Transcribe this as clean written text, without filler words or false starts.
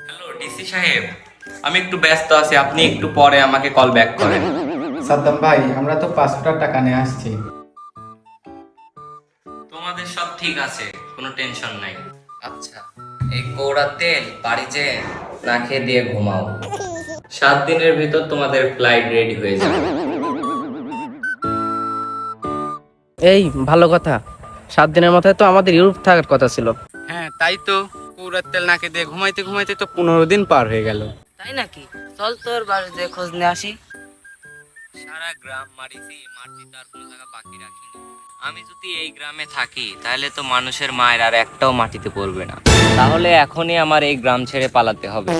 Hello DC সাহেব, আমি একটু ব্যস্ত আছি, আপনি একটু পরে আমাকে কল ব্যাক করেন। সাদ্দাম ভাই, আমরা তো 500 টাকা নিয়ে আসছি। তোমাদের সব ঠিক আছে, কোনো টেনশন নাই। আচ্ছা, এই কৌড়া তেল বাড়ি যে না খেয়ে দিয়ে ঘুমাও। 7 দিনের ভিতর তোমাদের ফ্লাইট রেডি হয়ে যাবে। এই ভালো কথা, 7 দিনের মাথায় তো আমাদের ইউরোপ থাকার কথা ছিল। হ্যাঁ তাই তো, পুরার তেল নাকে দিয়ে ঘুমাইতে ঘুমাইতে তো 15 দিন পার হয়ে গেল। তাই নাকি? চল তোর বাড়িতে খোঁজ নিয়ে আসি। সারা গ্রাম মারিছি, মাটি তার কোনো জায়গা বাকি রাখিনি। আমি যদি এই গ্রামে থাকি তাহলে তো মানুষের মায়ের আর একটাও মাটিতে পড়বে না। তাহলে এখনই আমার এই গ্রাম ছেড়ে পালাতে হবে।